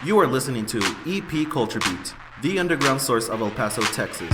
You are listening to EP Culture Beat, the underground source of El Paso, Texas.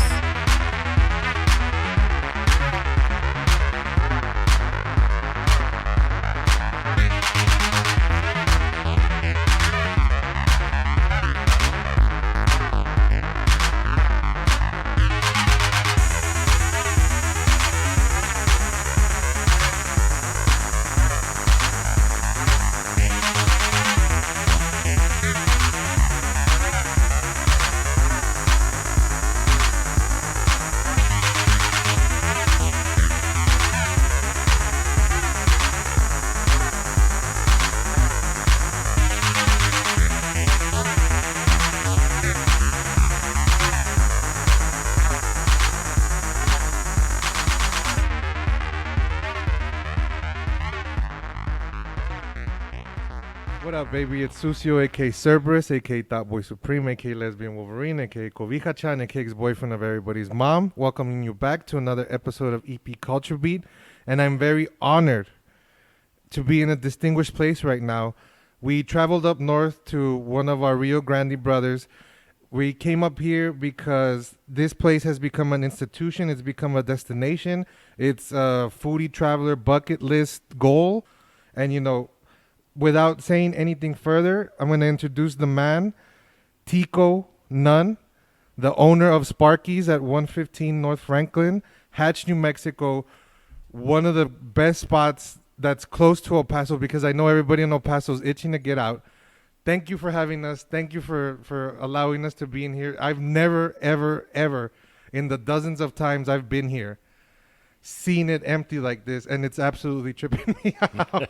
What up, baby? It's Sucio, aka Cerberus, aka Thought Boy Supreme, aka Lesbian Wolverine, aka Cobija-chan, aka ex-boyfriend of everybody's mom. Welcoming you back to another episode of EP Culture Beat. And I'm very honored to be in a distinguished place right now. We traveled up north to one of our Rio Grande brothers. We came up here because this place has become an institution. It's become a destination. It's a foodie traveler bucket list goal. And, you know, without saying anything further, I'm going to introduce the man, Tico Nunn, the owner of Sparky's at 115 North Franklin, Hatch, New Mexico. One of the best spots that's close to El Paso because I know everybody in El Paso is itching to get out. Thank you for having us. Thank you for allowing us to be in here. I've never, ever, ever, in the dozens of times I've been here, seen it empty like this, and it's absolutely tripping me out.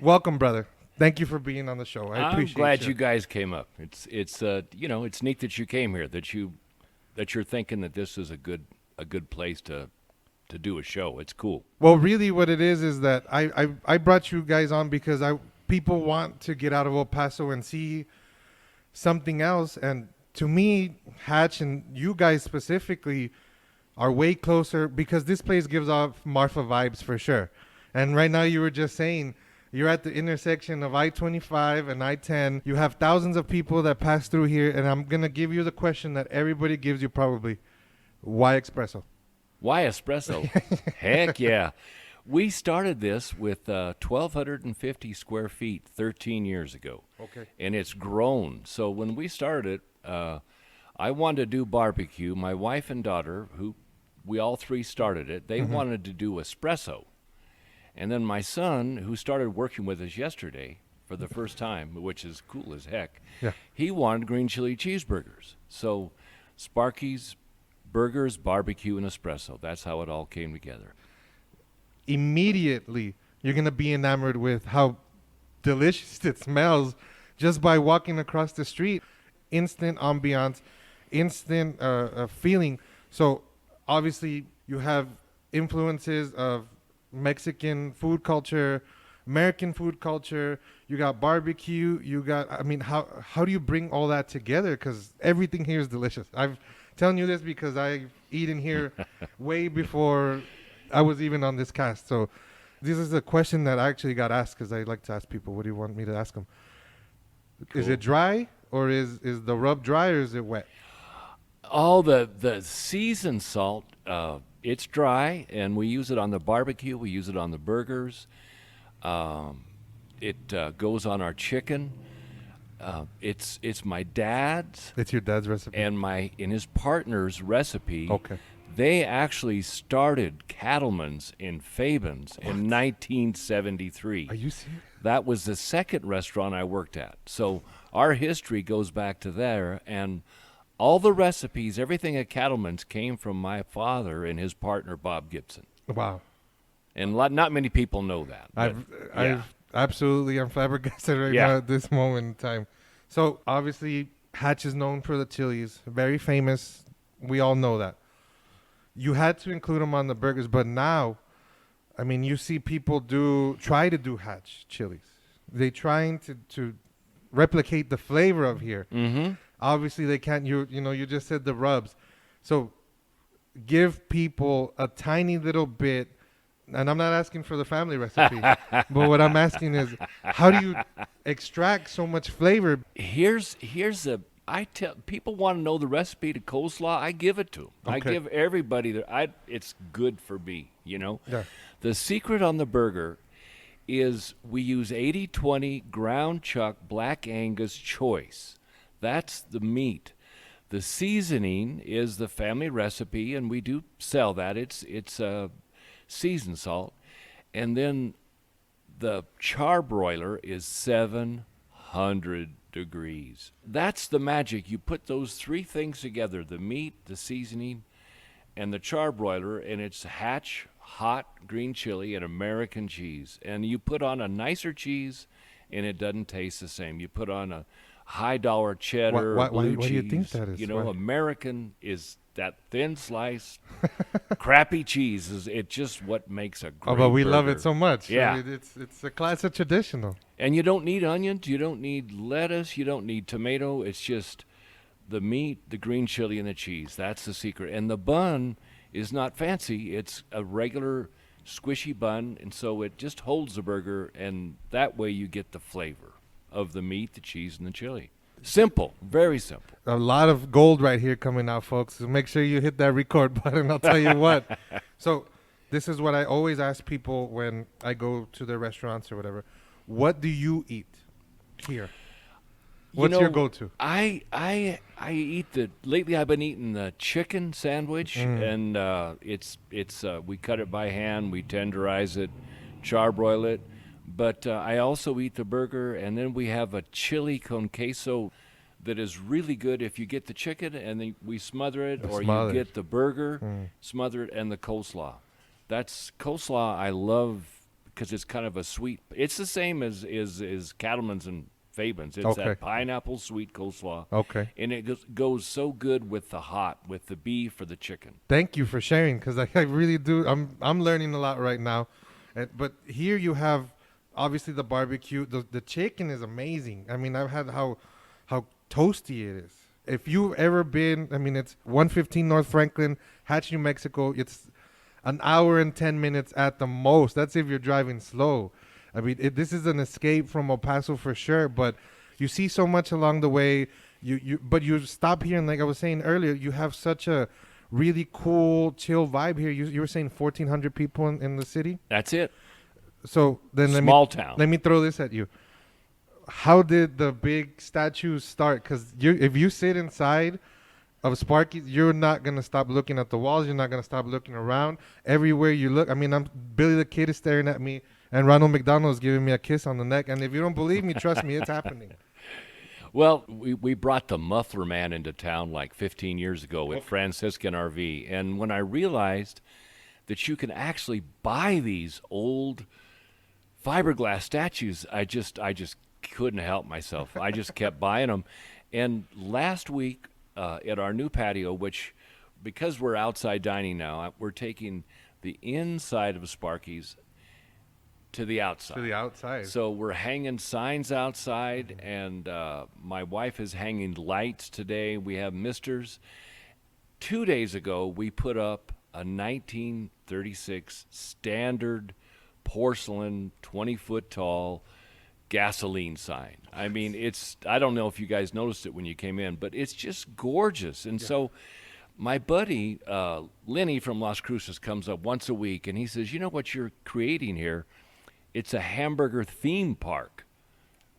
Welcome, brother. Thank you for being on the show. I appreciate I'm glad you guys came up. It's it's neat that you came here. That you're thinking that this is a good place to do a show. It's cool. Well, really, what it is that I brought you guys on because people want to get out of El Paso and see something else. And to me, Hatch and you guys specifically are way closer because this place gives off Marfa vibes for sure. And right now, you were just saying, you're at the intersection of I-25 and I-10. You have thousands of people that pass through here, and I'm going to give you the question that everybody gives you probably. Why espresso? Why espresso? Heck yeah. We started this with 1,250 square feet 13 years ago. Okay. And it's grown. So when we started it, I wanted to do barbecue. My wife and daughter, who we all three started it, they wanted to do espresso. And then my son, who started working with us yesterday for the first time, which is cool as heck, he wanted green chili cheeseburgers. So Sparky's, burgers, barbecue, and espresso. That's how it all came together. Immediately, you're going to be enamored with how delicious it smells just by walking across the street. Instant ambiance, instant feeling. So obviously, you have influences of Mexican food culture, American food culture, you got barbecue, how do you bring all that together? Because everything here is delicious. I've telling you this because I've eaten here way before I was even on this cast. So this is a question that I actually got asked because I like to ask people, what do you want me to ask them? Cool. Is it dry or is the rub dry or is it wet? Oh, the seasoned salt, it's dry, and we use it on the barbecue. We use it on the burgers. It goes on our chicken. It's my dad's. It's your dad's recipe. And his partner's recipe. Okay. They actually started Cattleman's in Fabens in 1973. Are you serious? That was the second restaurant I worked at. So our history goes back to there, and all the recipes, everything at Cattleman's came from my father and his partner, Bob Gibson. Wow. And not many people know that. I'm flabbergasted right now at this moment in time. So, obviously, Hatch is known for the chilies. Very famous. We all know that. You had to include them on the burgers, but now, I mean, you see people try to do Hatch chilies. They're trying to replicate the flavor of here. Mm-hmm. Obviously, they can't. You just said the rubs. So give people a tiny little bit and I'm not asking for the family recipe, but what I'm asking is, how do you extract so much flavor? Here's a I tell people want to know the recipe to coleslaw. I give it to them. I Okay. give everybody it's good for me, Yeah. The secret on the burger is we use 80/20 ground chuck black Angus choice. That's the meat. The seasoning is the family recipe, and we do sell that. It's seasoned salt, and then the charbroiler is 700 degrees. That's the magic. You put those three things together: the meat, the seasoning, and the charbroiler, and it's Hatch hot green chili and American cheese. And you put on a nicer cheese, and it doesn't taste the same. You put on a high dollar cheddar, Why blue do you think cheese. that is? You know, Why? American is that thin slice, crappy cheese. Is it just what makes a great Oh, but we love burger. it so much. I Yeah. mean, it's a classic traditional. And you don't need onions, you don't need lettuce, you don't need tomato. It's just the meat, the green chili, and the cheese. That's the secret. And the bun is not fancy. It's a regular squishy bun, and so it just holds the burger, and that way you get the flavor of the meat, the cheese, and the chili. Simple, very simple. A lot of gold right here coming out, folks. So make sure you hit that record button. I'll tell you what. So this is what I always ask people when I go to the restaurants or whatever. What do you eat here? What's your go-to? I eat lately I've been eating the chicken sandwich, and it's we cut it by hand, we tenderize it, charbroil it, but I also eat the burger, and then we have a chili con queso that is really good if you get the chicken and then we smother it, or you get the burger, smother it, and the coleslaw. That's coleslaw I love because it's kind of a sweet. It's the same as Cattleman's and Fabens. It's Okay. that pineapple sweet coleslaw. Okay. And it goes so good with the hot, with the beef or the chicken. Thank you for sharing, because I really do. I'm learning a lot right now. But here you have obviously the barbecue. The chicken is amazing. I mean, I've had how toasty it is. If you've ever been, I mean, it's 115 North Franklin, Hatch, New Mexico. It's an hour and 10 minutes at the most. That's if you're driving slow. I mean, this is an escape from El Paso for sure, but you see so much along the way. But you stop here, and like I was saying earlier, you have such a really cool, chill vibe here. You were saying 1,400 people in the city? That's it. So then Small town. Let me throw this at you. How did the big statues start? Because if you sit inside of Sparky's, you're not going to stop looking at the walls. You're not going to stop looking around. Everywhere you look, I mean, Billy the Kid is staring at me, and Ronald McDonald is giving me a kiss on the neck. And if you don't believe me, trust me, it's happening. Well, we brought the Muffler Man into town like 15 years ago with Franciscan RV. And when I realized that you can actually buy these old fiberglass statues, I just couldn't help myself. I just kept buying them. And last week at our new patio, which, because we're outside dining now, we're taking the inside of Sparky's to the outside. To the outside. So we're hanging signs outside, and my wife is hanging lights today. We have misters. 2 days ago, we put up a 1936 standard porcelain, 20-foot tall gasoline sign. I mean, I don't know if you guys noticed it when you came in, but it's just gorgeous. And so my buddy, Lenny from Las Cruces, comes up once a week, and he says, you know what you're creating here? It's a hamburger theme park.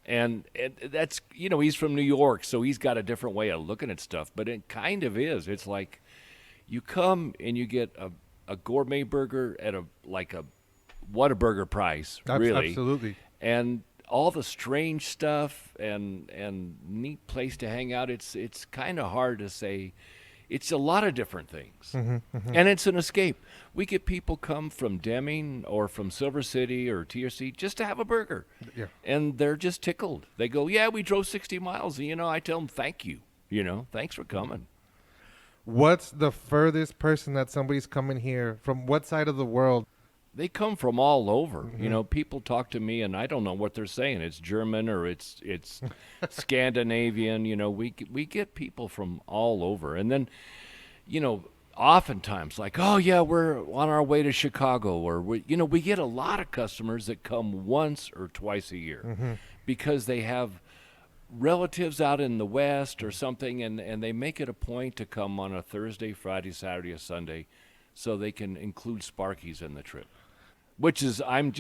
And that's, he's from New York, so he's got a different way of looking at stuff, but it kind of is. It's like you come and you get a gourmet burger at a Whataburger price, really. Absolutely. And all the strange stuff and neat place to hang out, it's kind of hard to say. It's a lot of different things. And it's an escape. We get people come from Deming or from Silver City or TRC just to have a burger. Yeah. And they're just tickled. They go, yeah, we drove 60 miles. And, I tell them, thank you. Thanks for coming. What's the furthest person that somebody's coming here from? What side of the world? They come from all over. People talk to me, and I don't know what they're saying. It's German or it's Scandinavian. We get people from all over. And then, oftentimes like, oh yeah, we're on our way to Chicago, or we get a lot of customers that come once or twice a year because they have relatives out in the West or something, and they make it a point to come on a Thursday, Friday, Saturday, or Sunday, so they can include Sparky's in the trip, which is I'm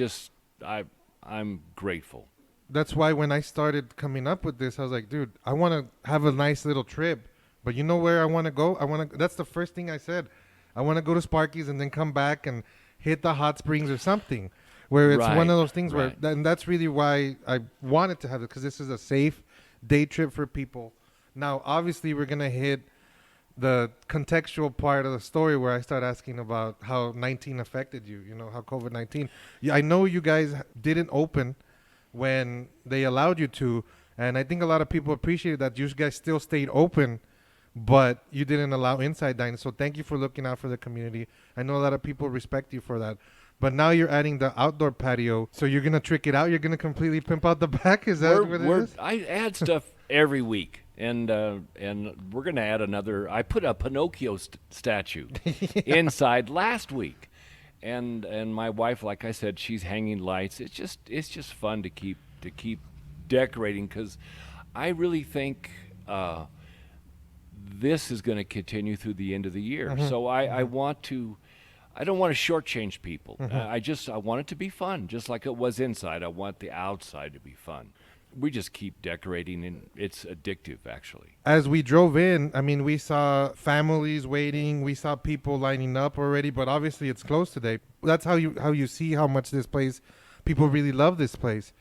grateful. That's why when I started coming up with this, I was like, dude, I want to have a nice little trip. But you know where I want to go? That's the first thing I said. I want to go to Sparky's and then come back and hit the hot springs or something. Where it's one of those things right. and that's really why I wanted to have it, because this is a safe day trip for people. Now, obviously, we're going to hit the contextual part of the story where I start asking about how 19 affected you, how COVID-19. Yeah, I know you guys didn't open when they allowed you to, and I think a lot of people appreciated that you guys still stayed open, but you didn't allow inside dining. So thank you for looking out for the community. I know a lot of people respect you for that. But now you're adding the outdoor patio, so you're gonna trick it out. You're gonna completely pimp out the back. Is that what it is? I add stuff every week, and we're gonna add another. I put a Pinocchio statue inside last week, and my wife, like I said, she's hanging lights. It's just fun to keep decorating, because I really think this is going to continue through the end of the year. So I want to. I don't want to shortchange people. I want it to be fun, just like it was inside. I want the outside to be fun. We just keep decorating, and it's addictive, actually. As we drove in, I mean, we saw families waiting. We saw people lining up already, but obviously it's closed today. That's how you see how much this place, people really love this place.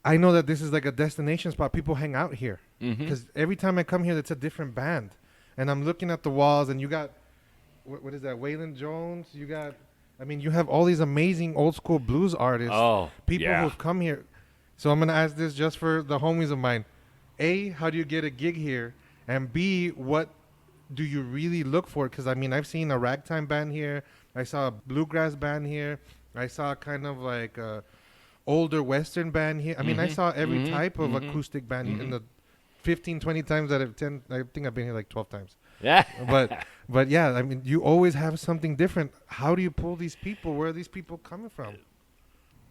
I know that this is like a destination spot. People hang out here because every time I come here, it's a different band. And I'm looking at the walls, and you got, what is that, Waylon Jones? You have all these amazing old school blues artists. Oh, people yeah. who've come here. So I'm going to ask this just for the homies of mine. A, how do you get a gig here? And B, what do you really look for? Because, I've seen a ragtime band here. I saw a bluegrass band here. I saw kind of like a older Western band here. I saw every type of acoustic band in the 15, 20 times that I think I've been here like 12 times. Yeah. But yeah, you always have something different. How do you pull these people? Where are these people coming from?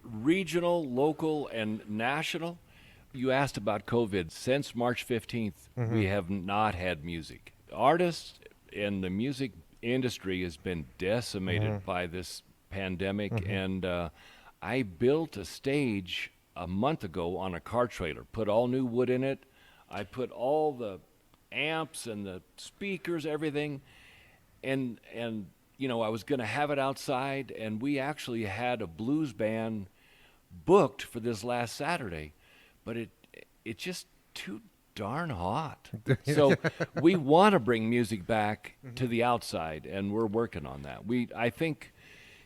Regional, local, and national. You asked about COVID. Since March 15th, we have not had music. Artists and the music industry has been decimated by this pandemic, and I built a stage a month ago on a car trailer, put all new wood in it. I put all the amps and the speakers, everything, and I was going to have it outside, and we actually had a blues band booked for this last Saturday, but it's just too darn hot. So we want to bring music back to the outside, and we're working on that. I think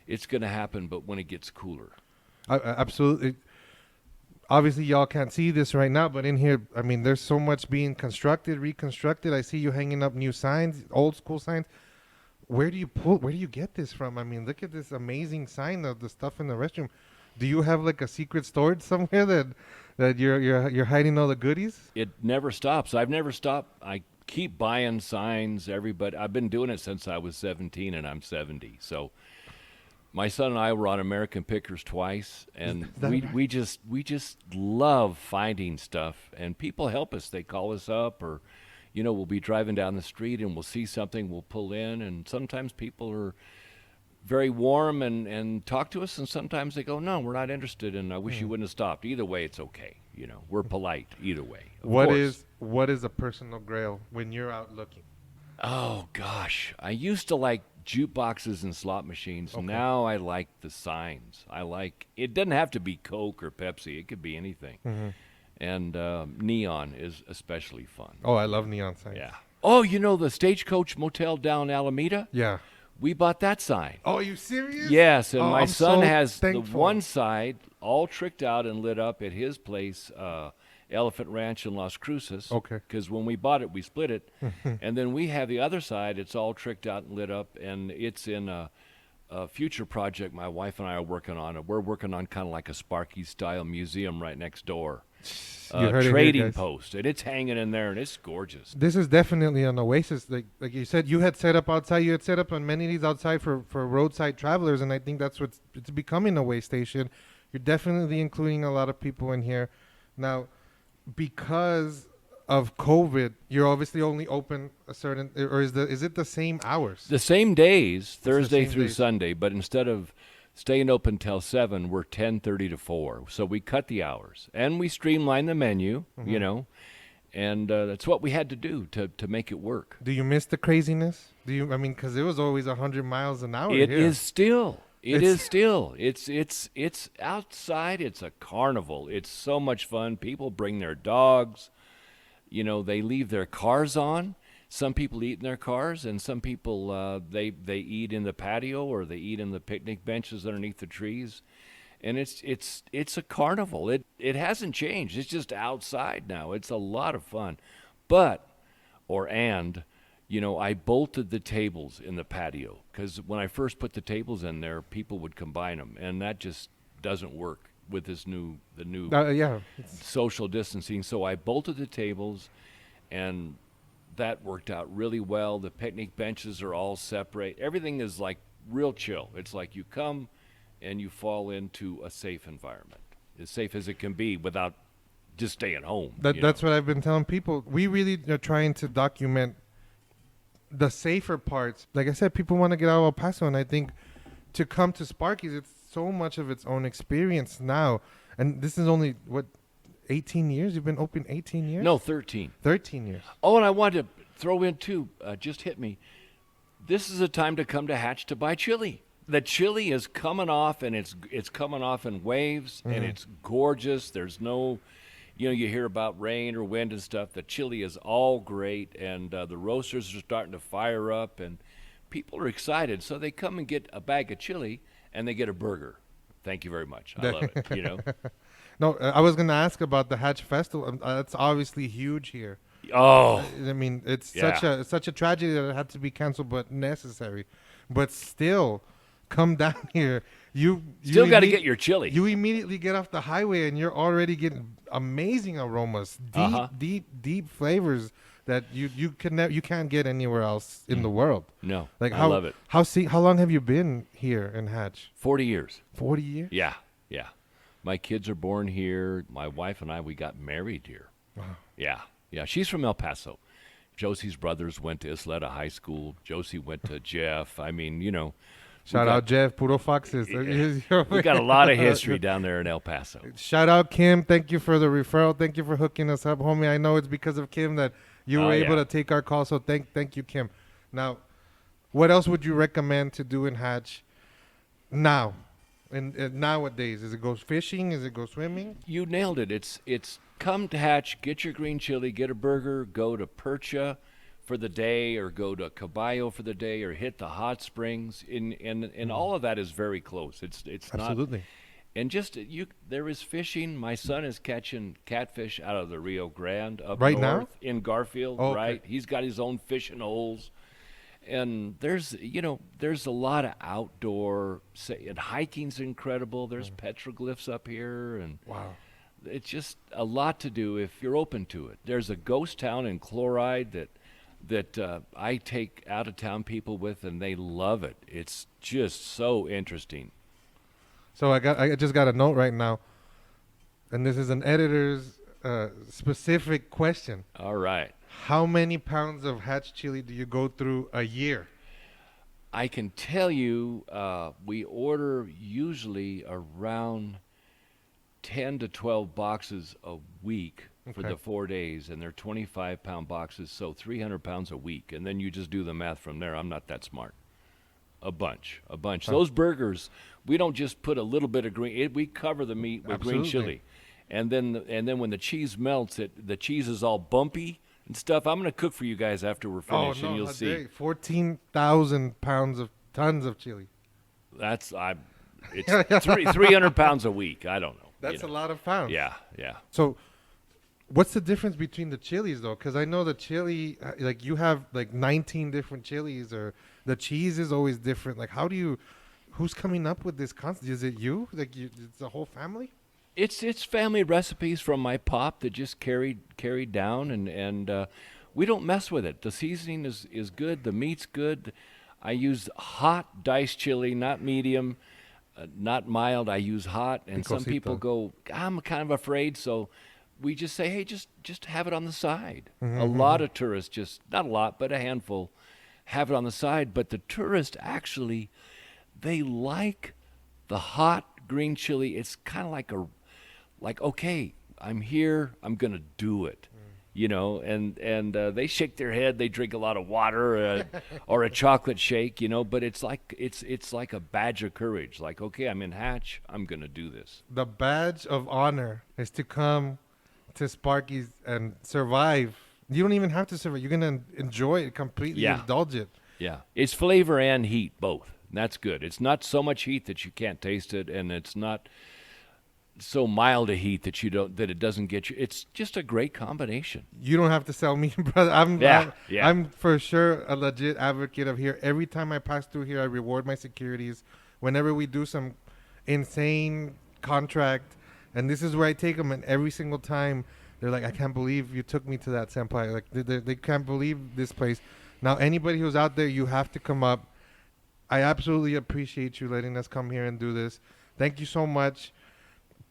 it's going to happen, but when it gets cooler. Absolutely. Obviously, y'all can't see this right now, but in here, there's so much being constructed, reconstructed. I see you hanging up new signs, old school signs. Where do you get this from? Look at this amazing sign of the stuff in the restroom. Do you have like a secret storage somewhere that you're hiding all the goodies? It never stops. I've never stopped. I keep buying signs. I've been doing it since I was 17, and I'm 70. So my son and I were on American Pickers twice, and we just love finding stuff, and people help us. They call us up, or we'll be driving down the street and we'll see something, we'll pull in, and sometimes people are very warm and talk to us, and sometimes they go, no, we're not interested, and I wish you wouldn't have stopped. Either way, it's okay. We're polite either way. What is a personal grail when you're out looking? Oh gosh, I used to like jukeboxes and slot machines. Okay. Now I like the signs. It doesn't have to be Coke or Pepsi. It could be anything. And neon is especially fun. Oh, I love neon signs. Yeah. Oh, the Stagecoach Motel down Alameda? Yeah. We bought that sign. Oh, are you serious? Yes, and my son has thankful. The one side all tricked out and lit up at his place, Elephant Ranch in Las Cruces. Okay. Because when we bought it, we split it. And then we have the other side. It's all tricked out and lit up, and it's in a future project my wife and I are working on. We're working on kind of like a Sparky-style museum right next door. You heard it here, trading guys. post, and it's hanging in there, and it's gorgeous. This is definitely an oasis. Like you said, you had set up outside. You had set up amenities outside for roadside travelers, and I think that's what it's becoming a way station. You're definitely including a lot of people in here. Now, because of COVID, you're obviously only open a certain, or is it the same hours? The same days, the Thursday same through days. Sunday, but instead of staying open till 7, we're 10:30 to 4. So we cut the hours, and we streamline the menu, you know, and that's what we had to do to make it work. Do you miss the craziness? Do you? I mean, because it was always 100 miles an hour. It here. is still. It It's- is still. It's outside. It's a carnival. It's so much fun. People bring their dogs. You know, they leave their cars on. Some people eat in their cars, and some people they eat in the patio or they eat in the picnic benches underneath the trees. And it's a carnival. It hasn't changed. It's just outside now. It's a lot of fun. You know, I bolted the tables in the patio because when I first put the tables in there, people would combine them, and that just doesn't work with the new Yeah. social distancing. So I bolted the tables, and that worked out really well. The picnic benches are all separate. Everything is like real chill. It's like you come and you fall into a safe environment, as safe as it can be without just staying home. That's what I've been telling people. We really are trying to document the safer parts. Like I said, people want to get out of El Paso, and I think to come to Sparky's, it's so much of its own experience now. And this is only, 18 years? You've been open 18 years? No, 13. 13 years. Oh, and I wanted to throw in too, just hit me. This is a time to come to Hatch to buy chili. The chili is coming off, and it's coming off in waves, and it's gorgeous. There's no, you know, you hear about rain or wind and stuff. The chili is all great, and the roasters are starting to fire up, and people are excited. So they come and get a bag of chili, and they get a burger. Thank you very much. I love it, you know. No, I was going to ask about the Hatch Festival. That's obviously huge here. Oh, I mean, it's Yeah. such a tragedy that it had to be canceled, but necessary. But still, come down here. You still got to imme- get your chili. You immediately get off the highway, and you're already getting amazing aromas, deep flavors that you can't get anywhere else in the world. No, Like I love it. How long have you been here in Hatch? 40 years. 40 years. Yeah. My kids are born here. My wife and I, we got married here. Yeah. She's from El Paso. Josie's brothers went to Isleta High School. Josie went to Jeff. I mean, you know. Shout out Jeff, Puro Foxes. We got a lot of history down there in El Paso. Shout out Kim. Thank you for the referral. Thank you for hooking us up, homie. I know it's because of Kim that you were able yeah. to take our call. So thank you, Kim. Now, what else would you recommend to do in Hatch now? And nowadays, is it go fishing? Is it go swimming? You nailed it. It's come to Hatch, get your green chili, get a burger, go to Percha for the day, or go to Caballo for the day, or hit the hot springs. And all of that is very close. It's Absolutely. not. And just there is fishing. My son is catching catfish out of the Rio Grande up Right now? north in Garfield. Oh, okay. Right, he's got his own fishing holes. And there's a lot of outdoor, and hiking's incredible. There's petroglyphs up here, and Wow. it's just a lot to do if you're open to it. There's a ghost town in Chloride that I take out of town people with, and they love it. It's just so interesting. So I just got a note right now, and this is an editor's specific question. All right. How many pounds of Hatch chili do you go through a year? I can tell you, we order usually around 10 to 12 boxes a week for Okay. the 4 days, and they're 25-pound boxes, so 300 pounds a week. And then you just do the math from there. I'm not that smart. A bunch. Those burgers, we don't just put a little bit of we cover the meat with green Absolutely. chili. And then when the cheese melts, the cheese is all bumpy and stuff. I'm going to cook for you guys after we're finished, and you'll how see. dare you. 14,000 tons of chili. It's 300 pounds a week. I don't know. That's a lot of pounds. Yeah. So, what's the difference between the chilies though? Because I know the chili, like you have like 19 different chilies, or the cheese is always different. Like, who's coming up with this concept? Is it you? Like, it's the whole family? It's family recipes from my pop that just carried down, and we don't mess with it. The seasoning is good. The meat's good. I use hot diced chili, not medium, not mild. I use hot, and some people Picosito. go, I'm kind of afraid, so we just say, hey, just have it on the side. A lot of tourists, just not a lot, but a handful, have it on the side. But the tourists actually, they like the hot green chili. It's kind of like okay, I'm here, I'm gonna do it, and they shake their head, they drink a lot of water or a chocolate shake, but it's like a badge of courage. Like, okay, I'm in Hatch, I'm gonna do this. The badge of honor is to come to Sparky's and survive. You don't even have to survive. You're gonna enjoy it completely, Yeah. indulge it. Yeah, it's flavor and heat both. And that's good. It's not so much heat that you can't taste it, and it's not so mild a heat that it doesn't get you. It's just a great combination. You don't have to sell me, brother. Yeah. I'm for sure a legit advocate of here. Every time I pass through here, I reward my securities. Whenever we do some insane contract, and this is where I take them, and every single time they're like, I can't believe you took me to that, senpai. Like they can't believe this place. Now, anybody who's out there, you have to come up. I absolutely appreciate you letting us come here and do this. Thank you so much.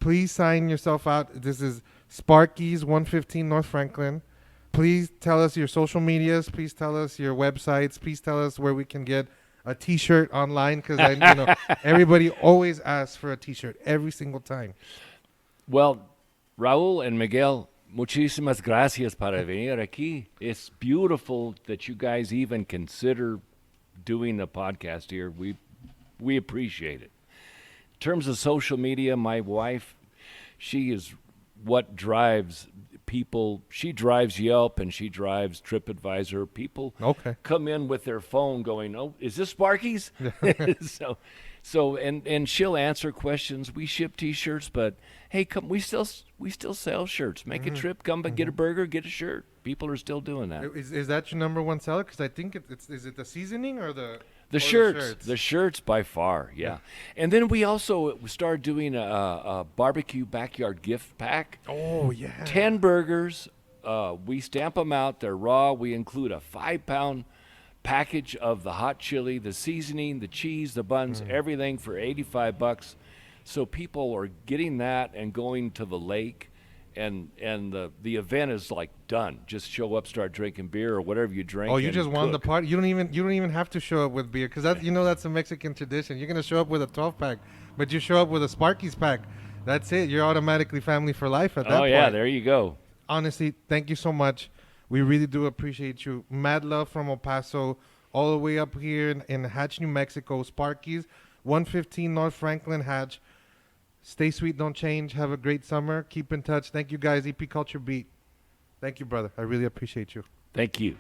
Please sign yourself out. This is Sparky's 115 North Franklin. Please tell us your social medias. Please tell us your websites. Please tell us where we can get a T-shirt online, because everybody always asks for a T-shirt every single time. Well, Raul and Miguel, muchísimas gracias para venir aquí. It's beautiful that you guys even consider doing a podcast here. We appreciate it. In terms of social media, my wife, she is what drives people. She drives Yelp and she drives TripAdvisor. People come in with their phone going, "Oh, is this Sparky's?" and she'll answer questions. We ship T-shirts, but hey, come, we still sell shirts. Make a trip, come but get a burger, get a shirt. People are still doing that. Is that your number one seller? Because I think is it the seasoning or the shirts? The shirts by far, yeah. And then we also started doing a barbecue backyard gift pack. Oh yeah. 10 burgers. We stamp them out. They're raw. We include a 5-pound package of the hot chili, the seasoning, the cheese, the buns, everything for $85. So people are getting that and going to the lake, and the event is like done. Just show up, start drinking beer or whatever you drink. Oh, you and just won the cook. party. You don't even have to show up with beer, because that's a Mexican tradition. You're gonna show up with a 12-pack, but you show up with a Sparky's pack. That's it. You're automatically family for life at that point. Oh yeah, there you go. Honestly, thank you so much. We really do appreciate you. Mad love from El Paso all the way up here in Hatch, New Mexico. Sparky's, 115 North Franklin, Hatch. Stay sweet, don't change. Have a great summer. Keep in touch. Thank you, guys. EP Culture Beat. Thank you, brother. I really appreciate you. Thank you.